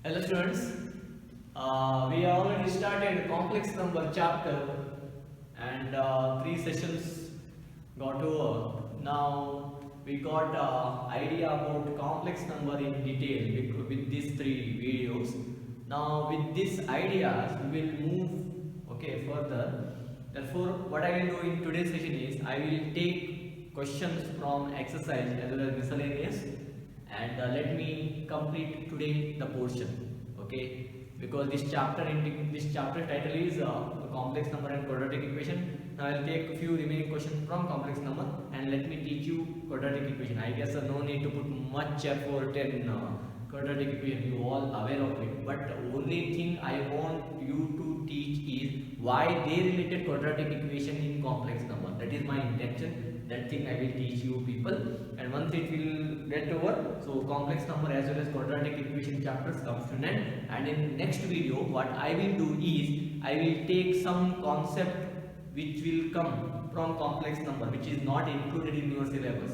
Hello students, we already started complex number chapter and 3 sessions got over. Now we got idea about complex number in detail with these 3 videos. Now with these ideas we will move further. Therefore what I will do in today's session is I will take questions from exercise as well as miscellaneous and let me complete today the portion, okay, because this chapter title is complex number and quadratic equation. Now I'll take a few remaining questions from complex number and let me teach you quadratic equation. I guess no need to put much effort in quadratic equation, you all aware of it, but the only thing I want you to teach is why they related quadratic equation in complex number. That is my intention. That thing I will teach you people, and once it will get over, so complex number as well as quadratic equation chapters comes to an end. And in next video what I will do is I will take some concept which will come from complex number which is not included in your syllabus,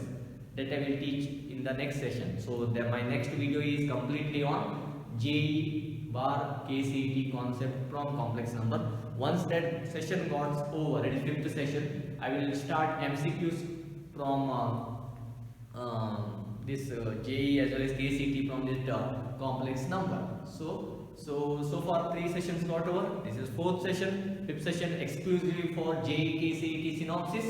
that I will teach in the next session. So my next video is completely on JE bar KCET concept from complex number. Once that session got over, it is 5th session, I will start MCQs from this JE as well as KCET from this complex number. So far 3 sessions got over. This is 4th session, 5th session exclusively for JE KCET synopsis.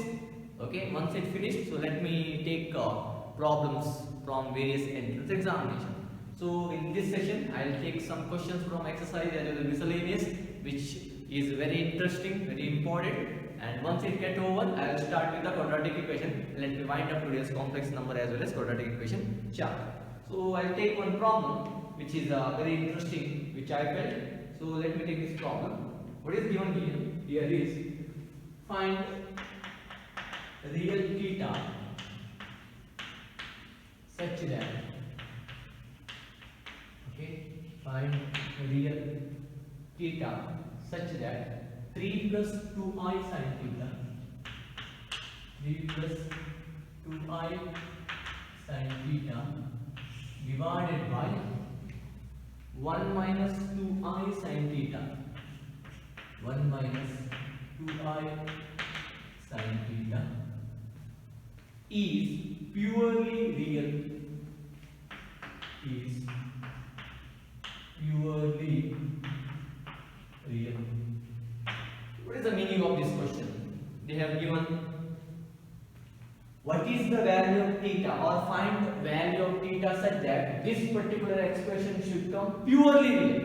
Okay, once it finished, so let me take problems from various entrance examination. So in this session I will take some questions from exercise as well as miscellaneous, which is very interesting, very important, and once it get over I will start with the quadratic equation. Let me wind up today's complex number as well as quadratic equation chapter. So I will take one problem which is very interesting, which I felt. So let me take this problem. What is given here? Here is find real theta such that, find real theta such that 3 plus 2i sin theta, 3 plus 2i sin theta divided by 1 minus 2i sin theta, 1 minus 2i sin theta is purely real, is purely real. What is the meaning of this question? They have given what is the value of theta, or find value of theta such that this particular expression should come purely real.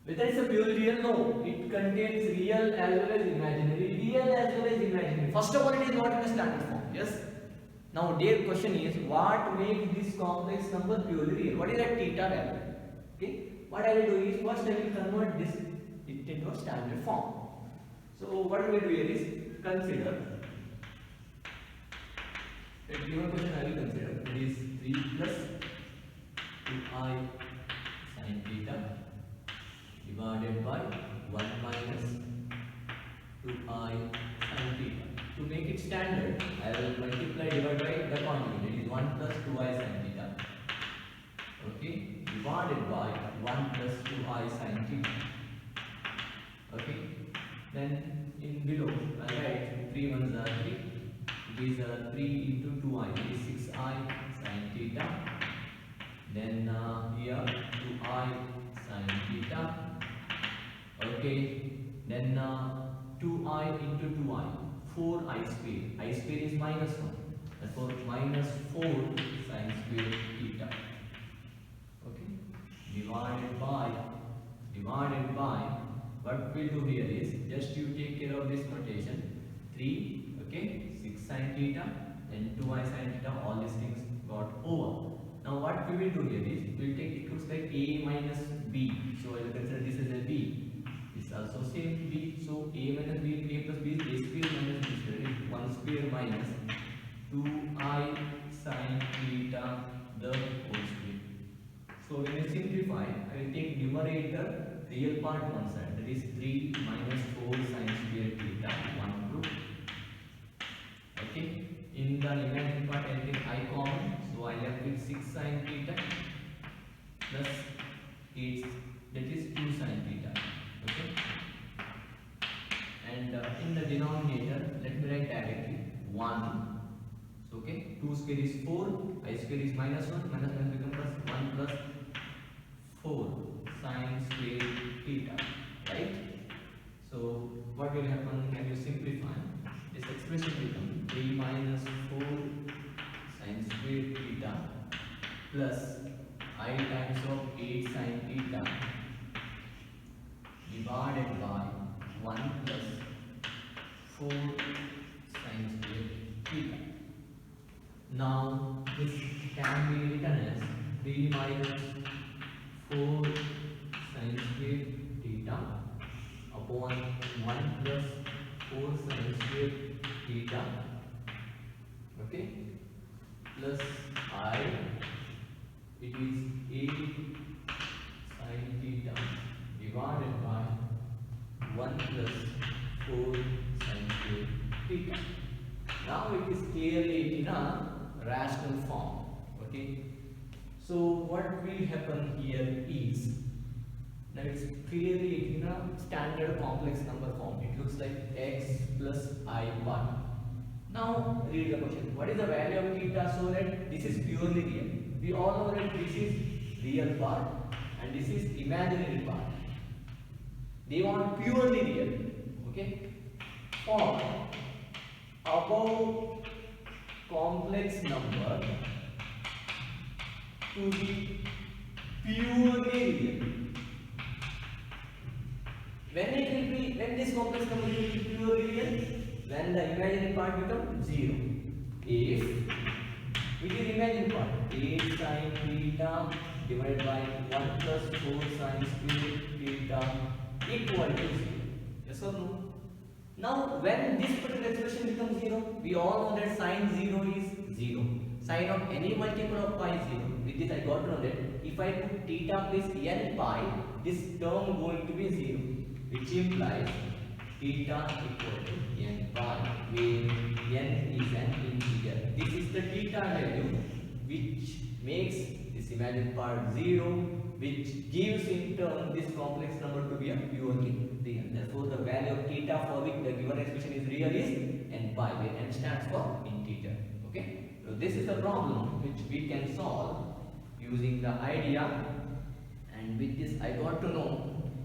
Whether it's a purely real? No, it contains real as well as imaginary, real as well as imaginary. First of all, it is not in a standard form. Yes. Now their question is what makes this complex number purely real? What is that theta value? Okay. What I will do is first I will convert this into a standard form. So what we will do here is consider a given question. I will consider it is 3 plus 2i sin theta divided by 1 minus 2i sin theta. To make it standard, I will multiply divided by the conjugate. It is 1 plus 2i sin theta. Okay, divided by 1 plus 2i sin theta. Okay, then in below I write 3 ones are 3. It is 3 into 2i. It is 6i sin theta. Then here 2i sin theta. Okay, then 2i into 2i, 4i square. I square is minus 1. Therefore minus 4 sin square theta. Okay, divided by what we do here is just you take care of this notation. 3, okay, 6 sin theta, then 2i sin theta. All these things got over. Now what we will do here is we will take equals like a minus b. So I will consider this as a b. This also same b. So a minus b into a plus b is a square minus b square. It is 1 square minus 2i sin theta the whole square. So when I simplify, I will take numerator real part one side, that is 3 minus 4 sin square theta 1 group. Okay, in the imaginary part I will take I common, so I left with 6 sin theta plus square is 4, I square is minus 1, minus 1 becomes plus 1 plus 4 sine square theta, right? So what will happen when you simplify? This expression becomes 3 minus 4 sine square theta plus I times of 8 sine theta divided by 1 plus 4 sine square theta. Now this can be written as 3 minus 4 sine square theta upon 1 plus 4 sine square theta, okay, plus I, it is 8 sine theta divided by 1 plus 4 sine square theta. Now it is clearly in a rational form, okay. So what will happen here is that it's clearly in a standard complex number form. It looks like x plus I1. Now read the question. What is the value of theta so that this is purely real? We all know that this is real part and this is imaginary part. They want purely real, okay. For above complex number to be purely real, when this complex number will be purely real, when the imaginary part becomes 0. If which is imaginary part 8 sine theta divided by 1 plus 4 sine square theta equal to 0. Yes or no? Now when this particular expression becomes 0, we all know that sine 0 is 0. Sine of any multiple of pi is 0. With this I got to know that if I put theta plus n pi, this term going to be 0, which implies theta equal to n pi, where n is an integer. This is the theta value which makes this imaginary part 0, which gives in turn this complex number to be a purely real. Therefore, the value of theta for which the given expression is real is n pi, where n stands for integer. Okay. So this is the problem which we can solve using the idea, and with this I got to know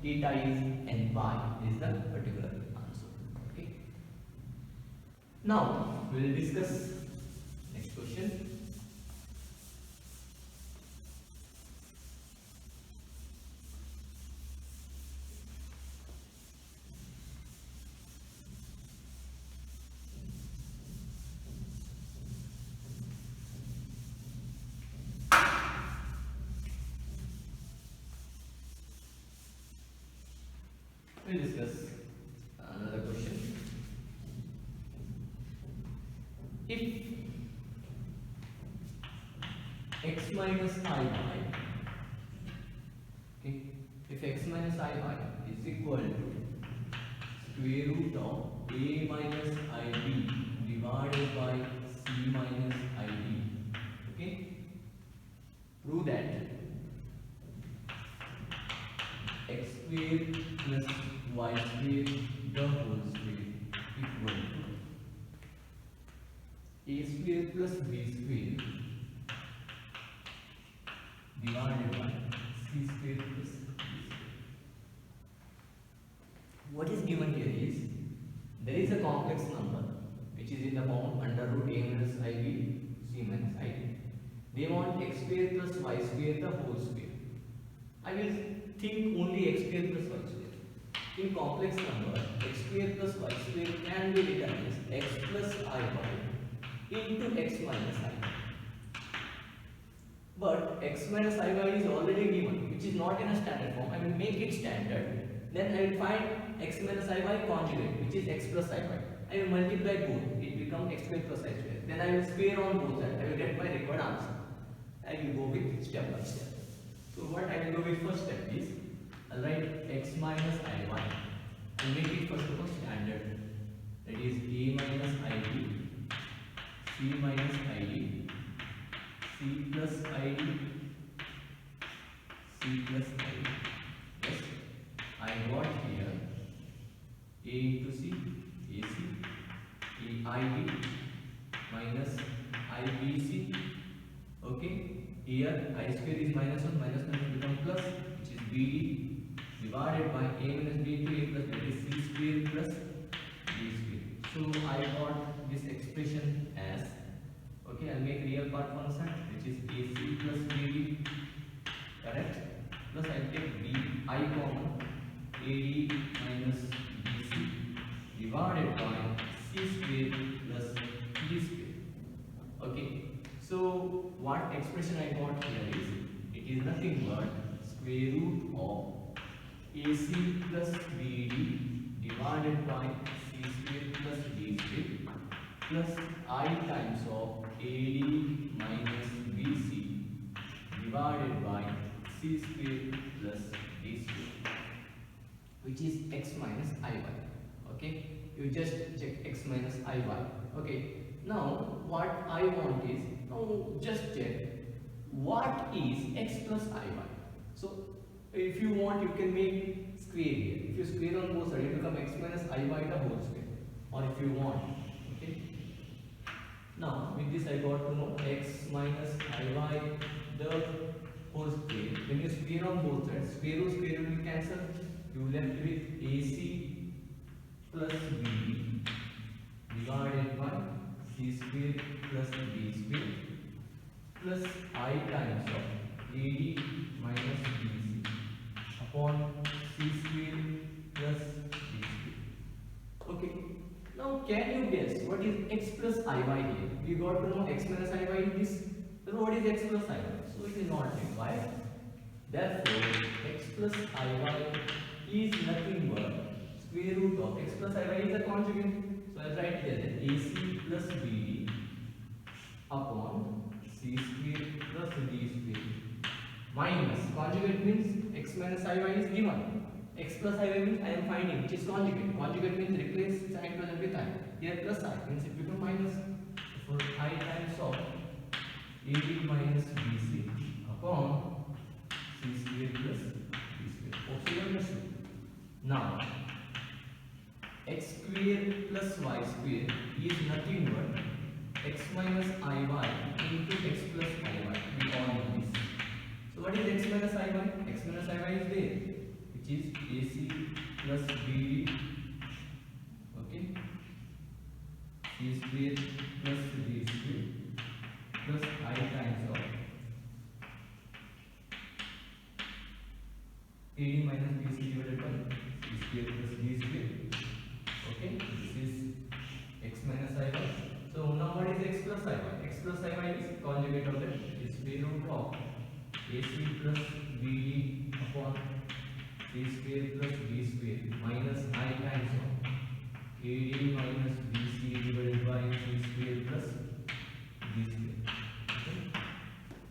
theta is n pi. This is the particular answer. Okay. Now we will discuss next question. We will discuss another question. If x minus I y, okay, if x minus I y is equal to square root of a minus ib divided by c minus id, okay, prove that x square plus y square the whole square equal to a square plus b square divided by c square plus d square. What is given here is there is a complex number which is in the form under root a minus ib c minus id. They want x square plus y square the whole square. I will think only x square plus y square. In complex number, x square plus y square can be written as x plus iy into x minus iy. But x minus iy is already given, which is not in a standard form. I will make it standard. Then I will find x minus iy conjugate, which is x plus iy. I will multiply both. It becomes x square plus y square. Then I will square on both sides. I will get my required answer. I will go with step by step. So what I will go with first step is, I'll write x minus iy. I'll make it first of all standard. That is a minus id, c minus id, c plus id, c plus id. Yes, I got here a into c, ac, id minus ibc Here I square is minus 1, minus 1 will become plus, which is BD divided by A minus B into A plus, that is C square plus D square. So I got this expression as, okay, I'll make real part one side, which is AC plus BD, correct? Plus I'll take B I common, AD minus BC divided by C square plus D square. Okay, so what expression I got here is, it is nothing but square root of AC plus BD divided by C square plus D square plus I times of AD minus BC divided by C square plus D square, which is x minus iy. Okay, you just check x minus iy. Okay, now what I want is, now just check what is x plus iy. So if you want, you can make square here. If you square on both sides, it will become x minus iy the whole square. Or if you want, okay. Now with this I got to know x minus iy the whole square. When you square on both sides, square root will cancel. You left with AC plus BD divided by C square plus D square plus I times of AD minus BC upon C square plus D square. Okay. Now can you guess what is x plus iy here? We got to know x minus iy in this. So what is x plus iy? So it is not required. Therefore x plus iy is nothing but square root of x plus iy is a conjugate. So I write here that AC plus BD upon C square plus D square minus, conjugate means x minus iy is given. X plus iy means I am finding, which is conjugate. Conjugate means replace sign present with I. Here plus I means it becomes minus. For I times of AD minus BC upon C square plus D square. Hope you understood. Now x square plus y square is nothing but x minus iy into x plus iy. We all know this. So what is x minus iy? X minus iy is there, which is AC plus BD, okay, C square plus D square plus I times of AD minus BC divided by C square plus D square. Okay, this is x minus iy. So now what is x plus iy? X plus iy is conjugate of that, is square root of AC plus BD upon C square plus D square minus I times of AD minus BC divided by C square plus D square. Okay.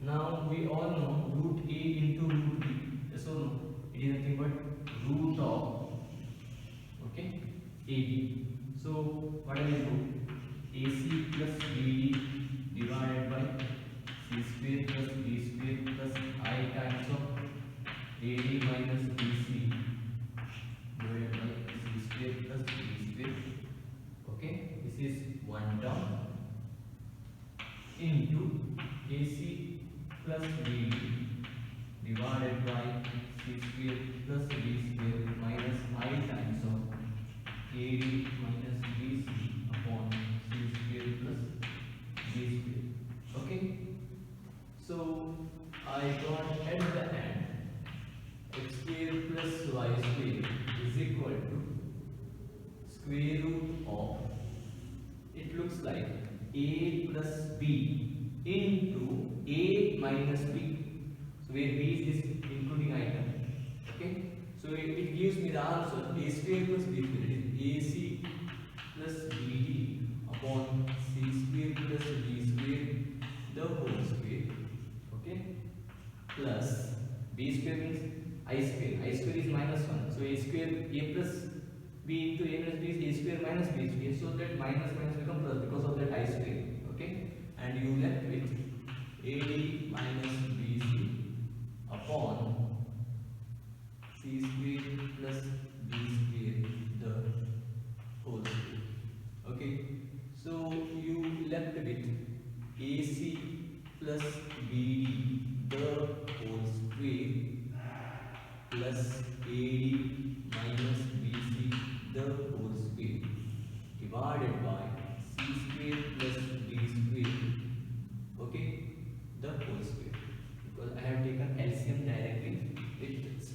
Now we all know root A into root B. Yes or no? It is nothing but root of, okay, AD. So what I will do? AC plus BD divided by C square plus D square plus I times of AD minus BC divided by C square plus D square. Okay, this is one term into AC plus BD divided by C square plus D square minus I times of AD minus BC upon C square plus D square. Okay, so I got at the end x square plus y square is equal to square root of, it looks like a plus b into a minus b. So where b is this including item. Okay, so it gives me the answer a square plus b square, it is ac plus bd upon c square plus d square the whole square. Okay, plus b square means I square. I square is minus 1. So a square, a plus b into a minus b is a square minus b square. So that minus minus become plus because of that I square. Okay, and you left with ad minus bc upon c square plus b square the whole square. Okay, so you left with ac plus bd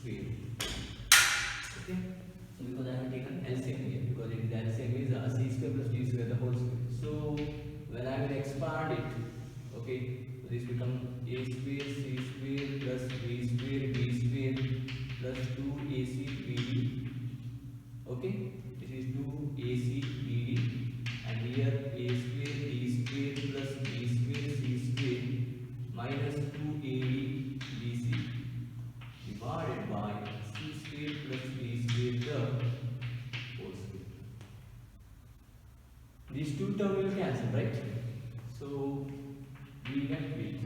square. Okay. So because I have taken LCM here, because it, the LCM is c square plus d square the whole square. So when I will expand it, okay, so this becomes a square c square plus b square d square plus 2ac bd. Okay, this is 2ac bd, and here a square d square plus b square c square minus 2ad bc divided by c square plus d square the whole square. These two terms will cancel, right? So we left with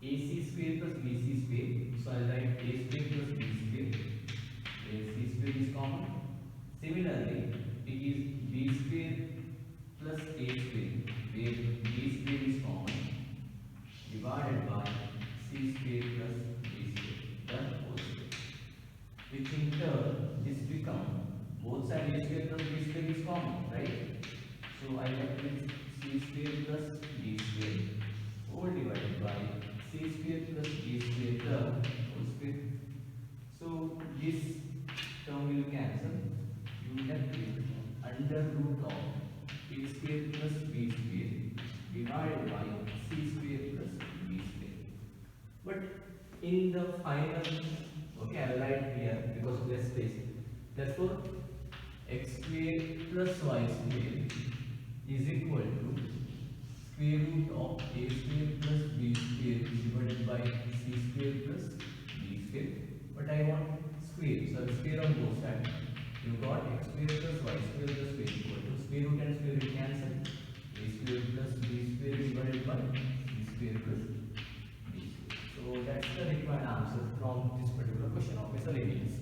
ac square plus bc square. So I'll write a square plus b square. AC square is common. Similarly, it is b square plus a square, where b square is common, divided by c square plus d square, the whole square. Which in turn, this become both sides a square plus b square is common, right? So I left with c square plus d square, all divided by c square plus d square, the whole square. So this term will cancel. You left with under root of a square plus b square divided by c square plus b square. But in the final, okay, I will write here because less space. Therefore, x square plus y square is equal to square root of a square plus b square divided by c square plus b square. But I want square, so square on both sides. You got x square plus y square plus square equal to square root and square root cancel. A square plus b square divided by c square plus b square. So that's the required answer from this particular question of miscellaneous.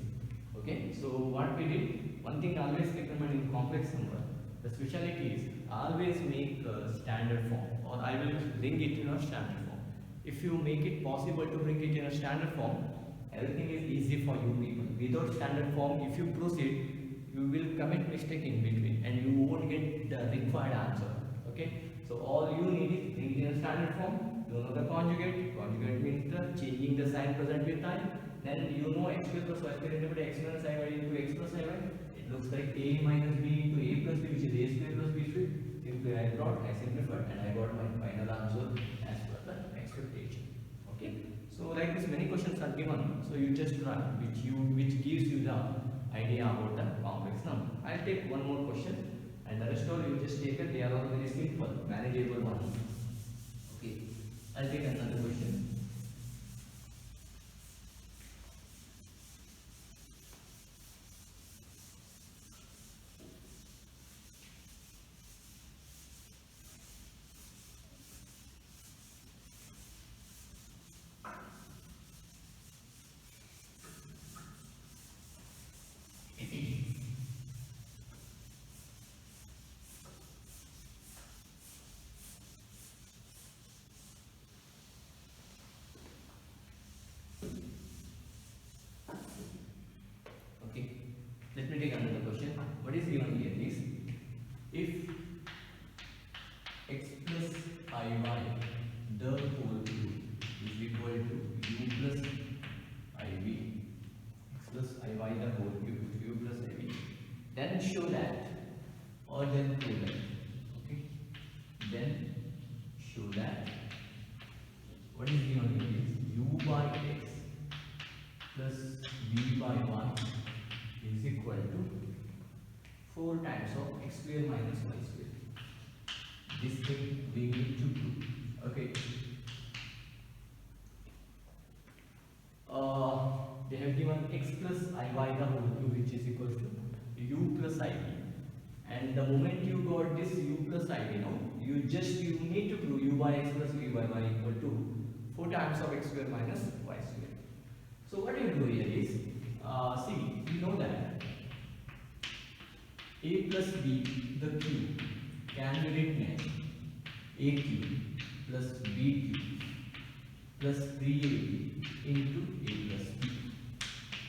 Okay, so what we did, one thing always recommend in complex number, the speciality is always make a standard form, or I will bring it in a standard form. If you make it possible to bring it in a standard form, everything is easy for you people. Without standard form, if you proceed, you will commit mistake in between and you won't get the required answer. Okay, so all you need is bring it in a standard form. You know the conjugate. Conjugate means the changing the sign present with time. Then you know x square plus y square into x minus y into x plus y. It looks like a minus b into a plus b, which is a square plus b square. Simply I simplified, and I got my final answer as per the expectation. Okay. So like this, many questions are given. So you just try, which gives you the idea about the complex number. I'll take one more question, and the rest all you just take it. They are all very simple, manageable ones. Okay. I'll take another question. Let me take another question. What is given here is, if x plus iy the whole cube is equal to u plus iv, x plus iy the whole cube is u plus iv, then show that, or then prove that. Okay, then show that what is given here is u by x plus v by y is equal to 4 times of x square minus y square. This thing we need to do. Okay. They have given x plus iy the whole cube, which is equal to u plus iv. And the moment you got this u plus iv, you need to prove u by x plus v by y equal to 4 times of x square minus y square. So what you do here is, see, we know that a plus b the cube can be written as a cube plus b cube plus 3ab into a plus b,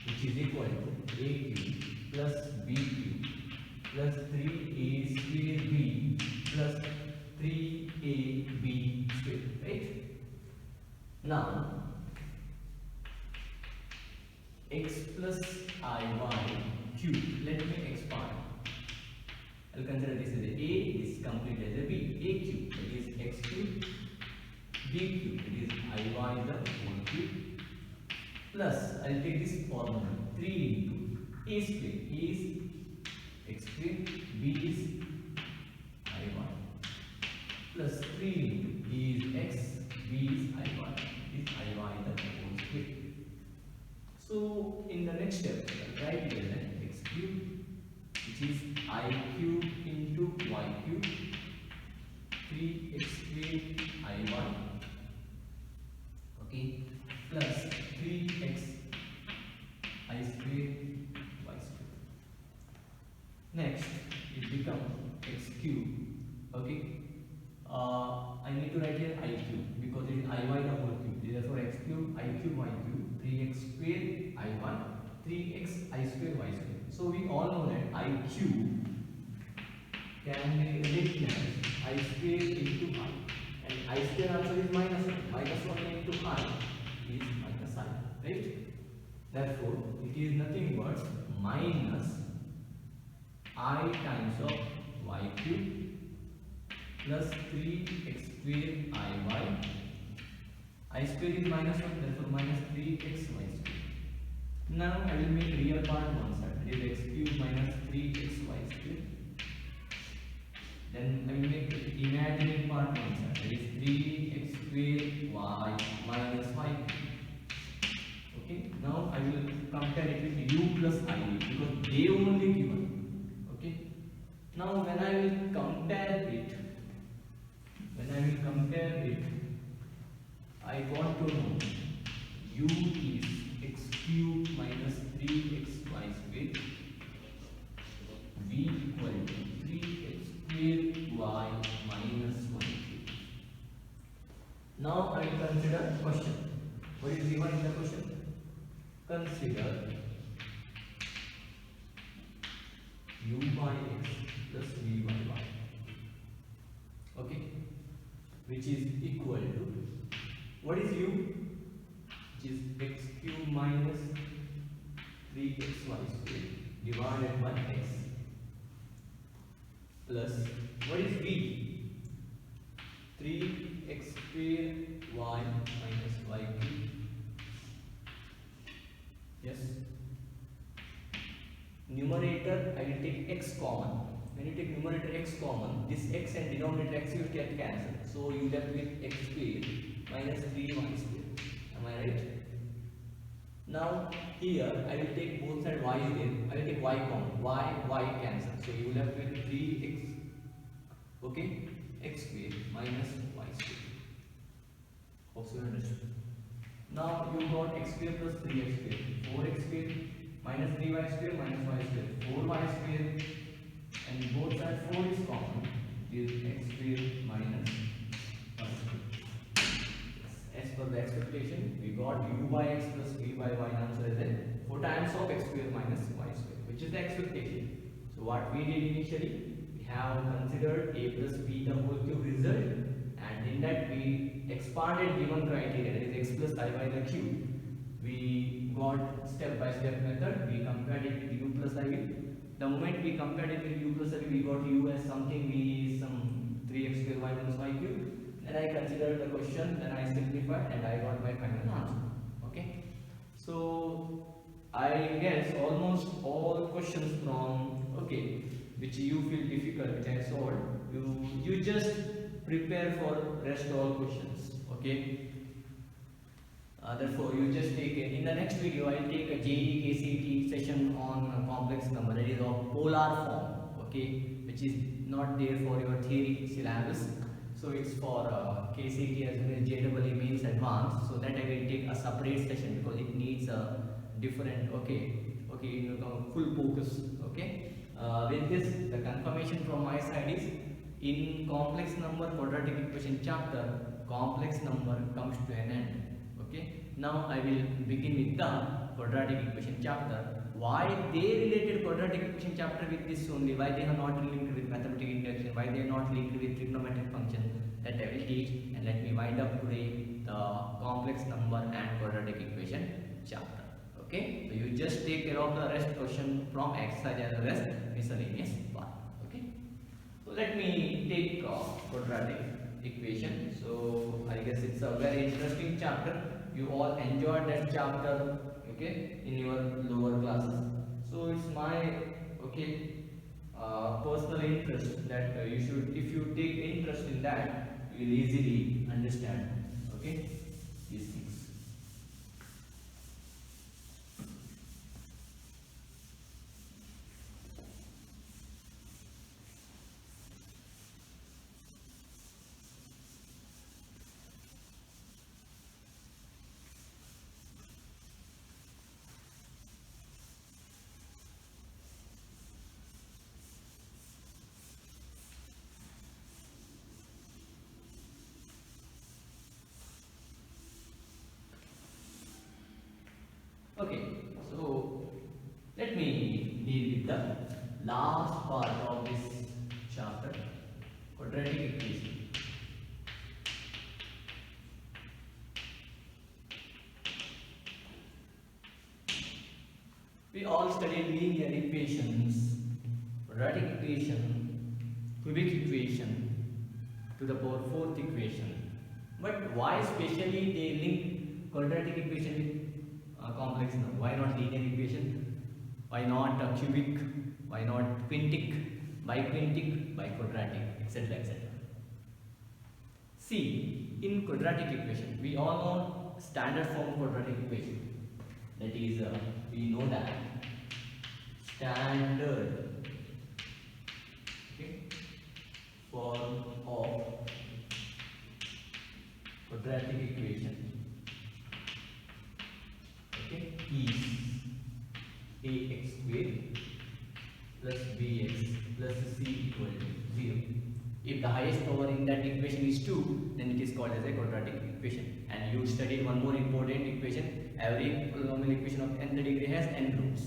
which is equal to a cube plus b cube plus 3a square b plus 3ab square, right? Now x plus iy cube. Let me expand. I'll consider this as a a, this complete as a b. A cube, that is x cube. B cube, that is iy the whole cube. Plus, I'll take this formula 3 into a square. A is x square, b is iy. Plus 3 into a is x, b is iy. Is iy the whole square. So, in the next step, I'll write here then x cube, which is I cube into y cube, 3x square iy, okay, plus 3x I square y square. Next, it becomes x cube, okay. I need to write here I cube because it is iy the whole cube. Therefore, x cube, I cube, y cube, 3x square iy, 3x I square y square. So we all know that I cube can be written as I square into I, and I square also is minus 1. Minus 1 into I is minus I, right? Therefore, it is nothing but minus I times of y cube plus 3x square iy. I square is minus 1, therefore minus 3xy square. Now I will make real part one side, that is x cube minus 3xy square. Then I will make imaginary part one side, that is 3x square y minus y cube. Okay. Now I will compare it with u plus I because they only given. Okay. Now when I will compare it, I want to know u is x cube minus 3xy square, v equal to 3x square y minus 1 cube. Now I will consider question. What is given in the question? Consider u by x plus v by y, okay, which is equal to, what is u? Which is x cube minus 3xy square divided by x, plus what is v? 3x square y minus y cube. Yes. Numerator, I will take x common. When you take numerator x common, this x and denominator x will get cancelled. So you left with x square minus 3y square. Am I right? Now here I will take both sides y is there. I will take y common. Y cancel. So you left with 3x. Okay? X square minus y square. Hope you understood. Now you got x square plus 3x square. 4x square minus 3y square minus y square. 4y square, and both sides 4 is common. Is x square minus y square. As per the expectation, we got u by x plus v by y answer is 4 times of x square minus y square, which is the expectation. So what we did initially, we have considered a plus b the whole cube result, and in that we expanded given criteria, that is x plus I by the cube. We got step by step method. We compared it with u plus I. The moment we compared it with u plus I, we got u as something, v is some 3x square y minus y cube. Then I considered the question, then I simplified, and I got my final answer. Okay. So I guess almost all questions from which you feel difficult, which I solved, you just prepare for rest all questions. Okay. Therefore, you just take it. In the next video, I will take a JEE KCET session on a complex number, that is of polar form, okay, which is not there for your theory syllabus. So it's for KCET as well as JEE mains advanced. So that I will take a separate session because it needs a different full focus. Okay. With this, the confirmation from my side is, in complex number quadratic equation chapter, complex number comes to an end. Okay. Now I will begin with the quadratic equation chapter. Why they related quadratic equation chapter with this only? Why they are not linked with mathematical integration? Why they are not linked with trigonometric function? That I will teach. And let me wind up today the complex number and quadratic equation chapter. Okay, so you just take care of the rest question from exercise and the rest miscellaneous part. Okay, so let me take quadratic equation. So I guess it's a very interesting chapter. You all enjoyed that chapter, okay, in your lower classes. So it's my okay personal interest that you should, if you take interest in that, you will easily understand, okay, these things. Okay, so let me deal with the last part of this chapter, quadratic equation. We all studied linear equations, quadratic equation, cubic equation to the power fourth equation. But why specially they link quadratic equation with complex number? Why not linear equation? Why not cubic? Why not quintic, biquintic, biquadratic, etc., etc.? See, in quadratic equation, we all know standard form quadratic equation. That is, we know that standard, okay, form of quadratic equation, okay, is ax squared plus bx plus c equal to 0. If the highest power in that equation is 2, then it is called as a quadratic equation. And you studied one more important equation. Every polynomial equation of nth degree has n roots.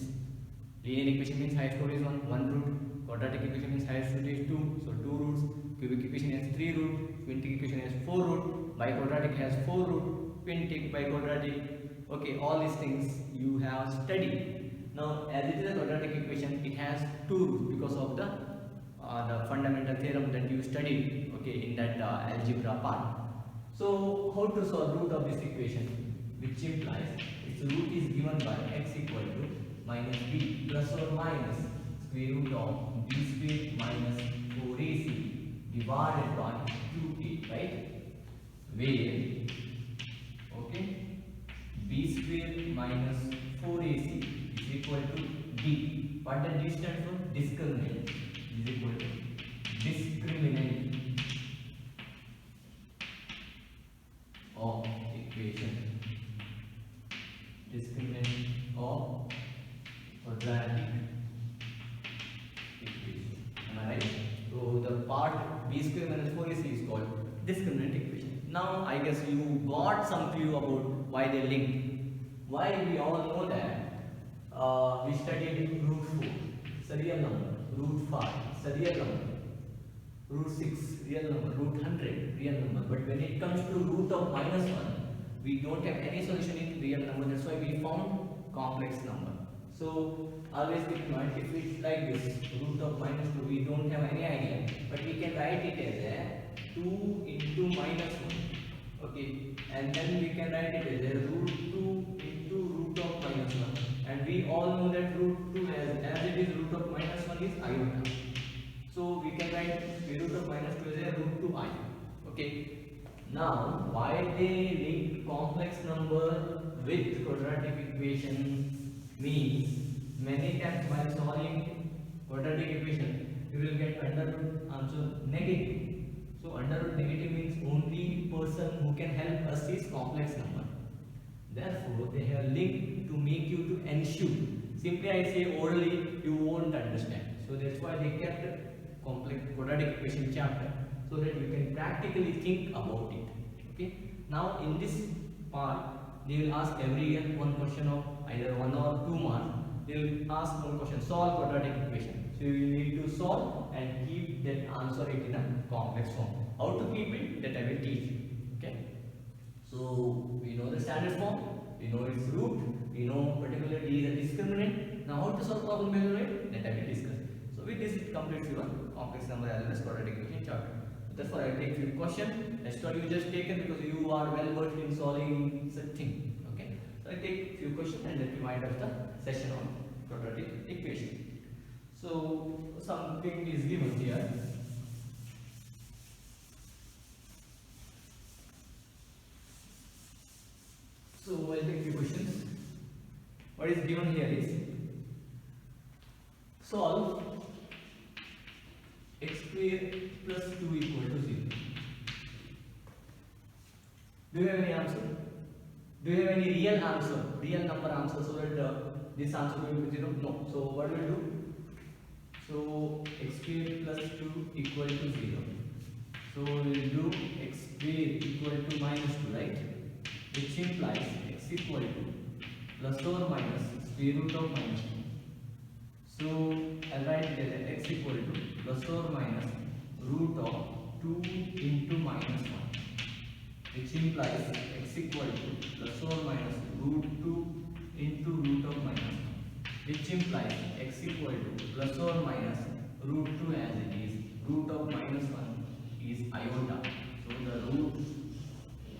Linear equation means highest power is 1 root. Quadratic equation means highest root is 2, so 2 roots. Cubic equation has 3 root. Quintic equation has 4 root. Biquadratic has 4 root. Quintic, biquadratic. Okay, all these things you have studied. Now, as it is a quadratic equation, it has 2 roots because of the fundamental theorem that you studied, okay, in that algebra part. So how to solve root of this equation, which implies its root is given by x equal to minus b plus or minus square root of b square minus 4ac divided by 2a, right? Where, okay, b square minus 4ac is equal to d. What does d stand for? Discriminant. Is equal to discriminant of equation. Discriminant of quadratic equation. Am I right? So the part b square minus 4ac is called discriminant equation. Now I guess you got some clue about why they link. Why we all know that we studied root 4, it's a real number. Root 5, it's a real number. Root 6, real number. Root 100, real number. But when it comes to root of minus 1, we don't have any solution in real number. That's why we found complex number. So always keep in mind, if it's like this, root of minus 2, we don't have any idea. But we can write it as a 2 into minus 1. Okay. And then we can write it as a root 2 into root of minus 1. And we all know that root 2 as it is root of minus 1 is iota. So we can write square root of minus 2 as a root 2 I. Okay. Now why they link complex number with quadratic equation means many times while solving quadratic equation you will get under root answer negative. So under root negative means only person who can help us is complex number. Therefore, they have linked to make you to ensure. Simply I say orally, you won't understand. So that's why they kept complex quadratic equation chapter, so that you can practically think about it. Okay. Now in this part, they will ask every year one question of either 1 or 2 marks. They will ask one question, solve quadratic equation. So you need to solve and keep that answer it in a complex form. How to keep it, that I will teach you. Okay. So we know the standard form. We know its root. We know particularly is a discriminant. Now how to solve problem based on it? That I will discuss. So with this it completes your complex number as well as quadratic equation chapter. Therefore, I will take few questions. That's what you just taken because you are well versed in solving such thing. Okay. So I take few questions and then we wind up the session on quadratic equation. So something is given here. So I'll take few questions. What is given here is solve x square plus 2 equal to 0. Do you have any answer? Do you have any real answer? Real number answer so that this answer will be 0? No. So what will we do? So x square plus 2 equal to 0. So we will do x square equal to minus 2, right? Which implies x equal to plus or minus square root of minus 2. So I'll write here that x equal to plus or minus root of 2 into minus 1, which implies x equal to plus or minus root 2 into root of minus 1, which implies x equal to plus or minus root 2 as it is, root of minus 1 is iota. So the root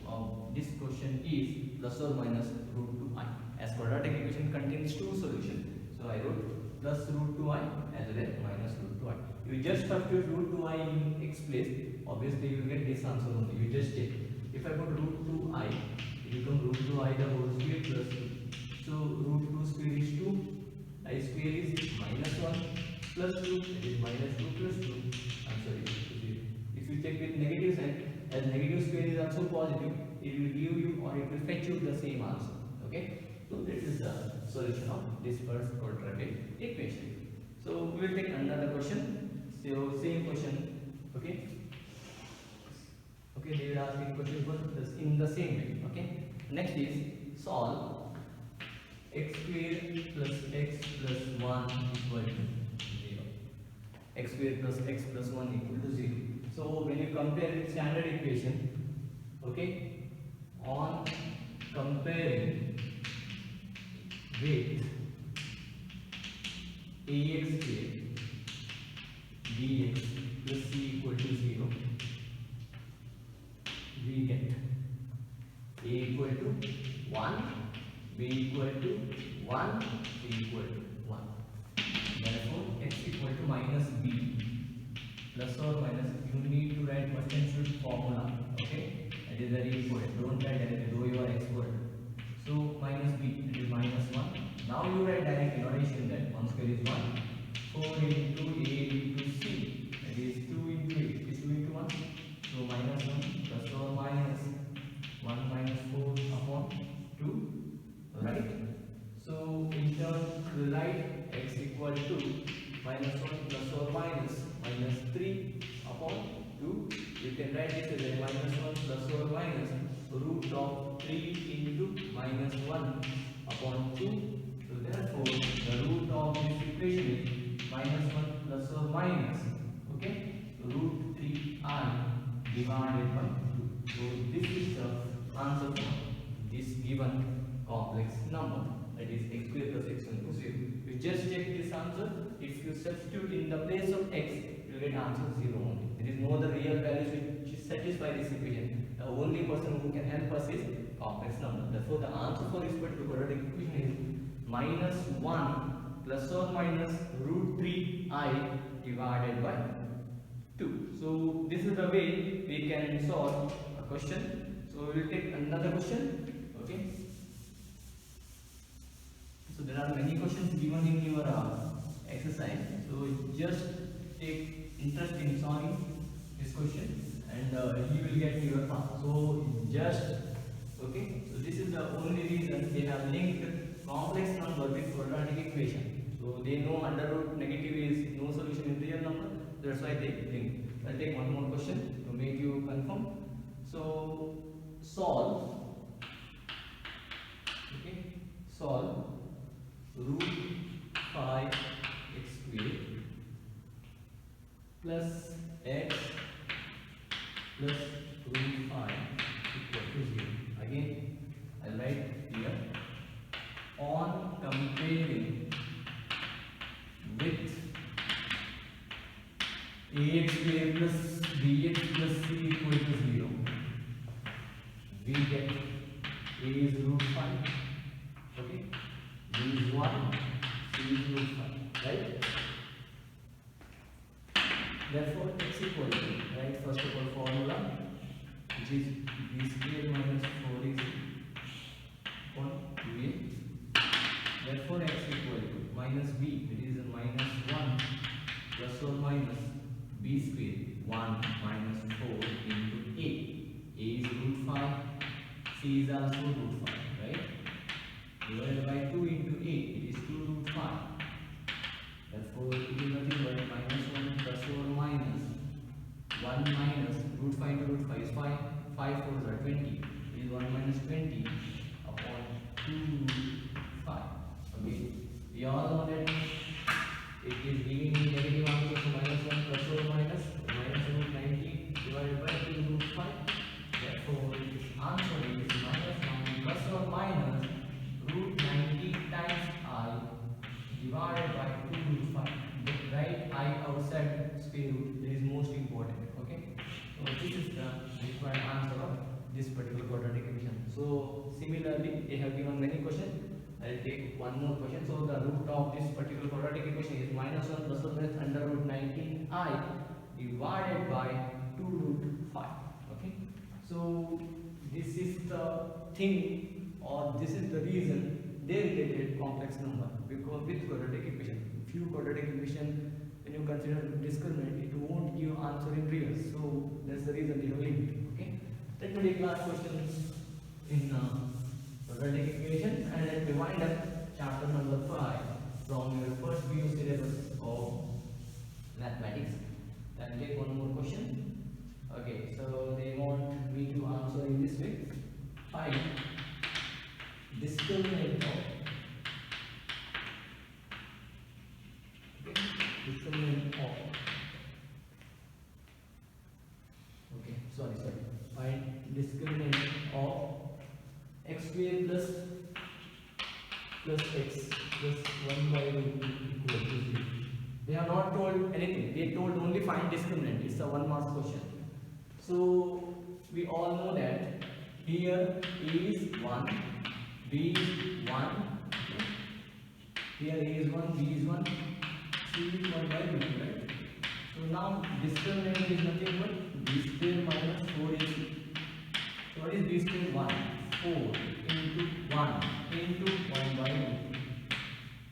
of this question is plus or minus root 2i. As quadratic equation contains two solutions, so I wrote plus root 2i as well as minus root 2i. You just substitute root 2i in x place, obviously you will get this answer only. You just check. If I put root 2i, it becomes root 2i the whole square plus 2. So root 2 square is 2, I square is minus 1 plus 2, that is minus 2 plus 2. Answer is 0. If you check with negative sign, as negative square is also positive, it will give you or it will fetch you the same answer. Okay? So this is the solution of this first quadratic equation. So we will take another question. So same question. Okay? Okay, they will ask me question in the same way. Okay? Next is solve x square plus x plus 1 equal to 0. X square plus x plus 1 equal to 0. So when you compare with standard equation, okay, on comparing with ax square bx plus c equal to 0, we get a equal to 1, b equal to 1, c equal to 1. Therefore, x equal to minus b plus or minus, you need to write first and should formula. Okay, that is very important. Don't write directly though you are expert. So minus b, that is minus 1. Now you write directly, not addition, that 1 square is 1. 4 into a into c, that is 2 into 8, it is 2 into 1. So minus 1 plus or minus 1 minus 4 upon 2, right? So in turn we write x equal to minus 1 plus or minus minus 3 upon 2. You can write this as a minus 1 plus or minus root of 3 into minus 1 upon 2. So therefore the root of this equation is minus 1 plus or minus, okay, root 3i divided by 2. So this is the answer for this given complex number, that is x square plus x equal to 0. You just check this answer. If you substitute in the place of x, you will get answer 0 only. There is no other real values which satisfy this equation. The only person who can help us is complex number. Therefore, the answer for this particular quadratic equation is minus 1 plus or minus root 3i divided by 2. So this is the way we can solve a question. So we will take another question. Okay. So there are many questions given in your exercise. So just take interest in solving this question, and you will get your pass. So just okay. So this is the only reason they have linked complex number with quadratic equation. So they know under root negative is no solution in real number. That's why they link. I'll take one more question to make you confirm. So solve. Okay. Solve root 5 x square plus x plus root 5 equal to 0. Again, I write here A is root 5. Okay. B is 1. C is root 5. Right? Therefore, x equal to, right, first of all formula, which is b square minus 4ac upon 2a. Therefore, x equal to minus b, it is minus 1 plus or minus b square 1 minus 4 into a. A is root 5, c is also root 5, right? Divided by 2 into a, it is 2 root 5. Therefore, it is nothing but minus 1 plus or minus 1 minus root 5 into root 5 is 5. 5 4s are 20. It is 1 minus 20 upon 2 root 5. Okay. We all know that it is giving me negative answer, so minus 1 plus or minus root 90 divided by 2 root 5. Therefore, its answer is minus 1 plus or minus root 90 times I divided by 2 root 5. Write I outside square root. This is most important. Okay. So this is the required answer of this particular quadratic equation. So similarly, they have given many questions. I will take one more question. So the root of this particular quadratic equation is minus 1 plus or minus under root 19i divided by 2 root 5. Okay. So this is the thing, or this is the reason they related complex number, because with quadratic equation, few quadratic equation, when you consider discriminant, it won't give answer in reverse. So that's the reason they have linked. Okay. Let me take last question in quadratic equation, and let me wind up chapter number 5 from your first BU syllabus of mathematics. Then take one more question. Okay, so they want me to answer in this way. Find discriminant of, okay, discriminant of, okay, sorry, find discriminant of x square plus x plus 1 by root equal to 0. They have not told anything. They told only find discriminant. It's a 1 mark question. So we all know that here A is 1, B is 1, here A is 1, B is 1, C is 1 by root, right? So now discriminant is nothing but b square minus 4ac. So what is b square? 1. 4 into 1 into 1 by root.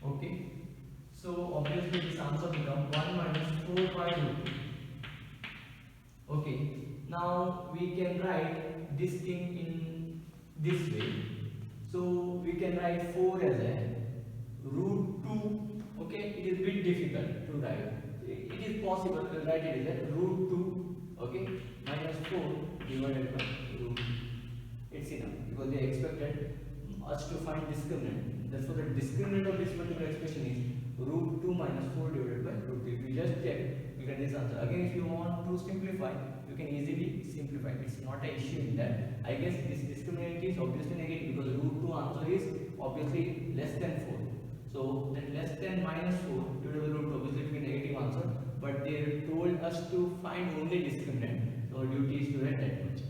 Okay. So obviously this answer becomes 1 minus 4 by root. Okay. Now we can write this thing in this way. So we can write 4 as a root 2. Okay. It is a bit difficult to write. It is possible to write it as a root 2. Okay. Minus 4 divided by root. It's enough, because they expected us to find discriminant. Therefore, the discriminant of this particular expression is root 2 minus 4 divided by root 2. If you just check, you get this answer. Again, if you want to simplify, you can easily simplify. It's not an issue in that. I guess this discriminant is obviously negative, because root 2 answer is obviously less than 4. So that less than minus 4 divided by root 2 obviously will be negative answer. But they told us to find only discriminant. So our duty is to write that much.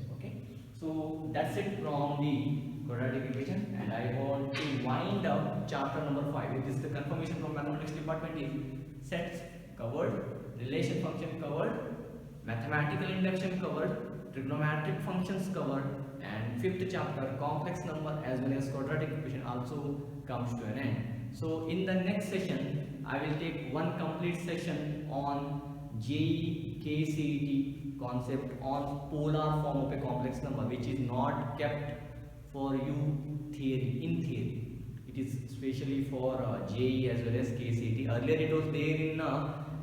So that's it from the quadratic equation, and I want to wind up chapter number 5. It is the confirmation from mathematics department is sets covered, relation function covered, mathematical induction covered, trigonometric functions covered, and fifth chapter complex number as well as quadratic equation also comes to an end. So in the next session, I will take one complete session on JEE KCET concept on polar form of a complex number, which is not kept for you in theory. It is especially for JEE as well as KCET. Earlier it was there in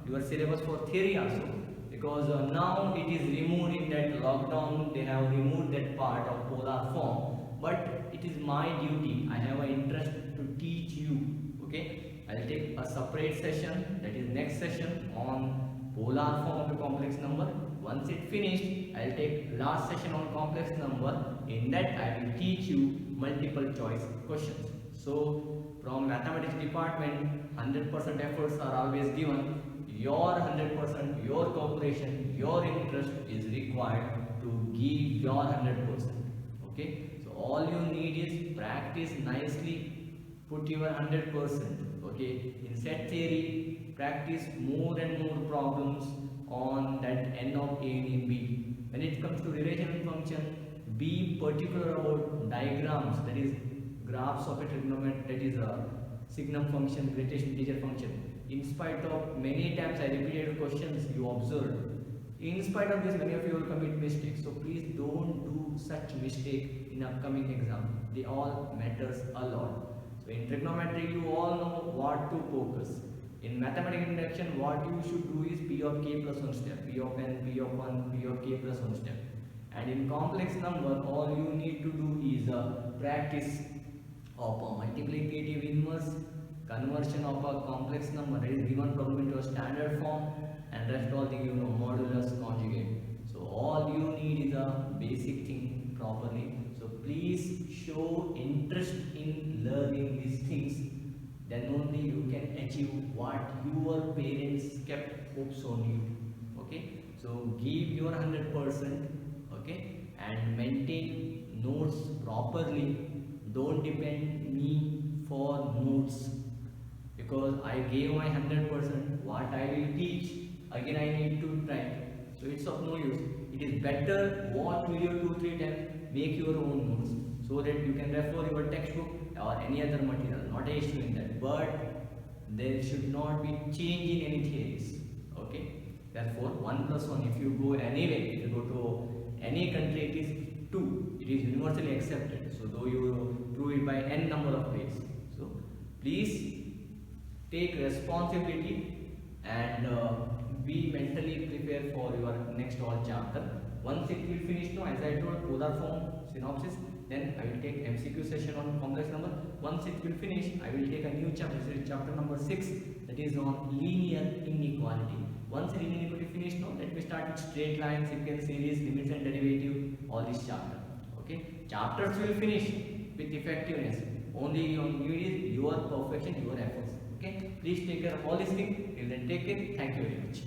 your syllabus for theory also, because now it is removed in that lockdown. They have removed that part of polar form, but it is my duty. I have an interest to teach you. Okay, I'll take a separate session, that is next session, on polar form of a complex number. Once it finished, I'll take last session on complex number. In that I will teach you multiple choice questions. So from mathematics department, 100% efforts are always given. Your 100%, your cooperation, your interest is required to give your 100%. Okay. So all you need is practice nicely, put your 100%. Okay, in set theory, practice more and more problems on that n of a and b. When it comes to relational function, be particular about diagrams, that is graphs of a trigonometry, that is a signum function, gradation integer function. In spite of many times I repeated questions you observed, in spite of this many of you will commit mistakes. So please don't do such mistake in upcoming exam. They all matters a lot. So in trigonometry you all know what to focus. In mathematical induction, what you should do is p of k plus 1 step, p of n, p of 1, p of k plus 1 step. And in complex number, all you need to do is practice of a multiplicative inverse, conversion of a complex number, that is given problem into a standard form, and rest all the modulus, conjugate. So all you need is a basic thing properly. So please show interest in learning these things, then only you can achieve what your parents kept hopes on you. Okay, so give your 100%. Okay, and maintain notes properly. Don't depend me for notes, because I gave my 100%. What I will teach, again I need to try. So it's of no use. It is better watch video 2-3 times, make your own notes, so that you can refer your textbook or any other material. Not an issue in that, but there should not be change in any theories. Okay. Therefore, 1 plus 1. If you go anywhere, if you go to any country, it is 2. It is universally accepted. So though you prove it by n number of ways. So please take responsibility and be mentally prepared for your next all chapter. Once it will finish now, as I told, polar form synopsis, then I will take MCQ session on complex number. Once it will finish, I will take a new chapter, chapter number 6, that is on linear inequality. Once linear inequality finished now, let me start with straight line, sequence, series, limits and derivative, all this chapter. Okay, chapters will finish with effectiveness. Only you need is your perfection, your efforts. Okay, please take care of all these things. Till then, take care. Thank you very much.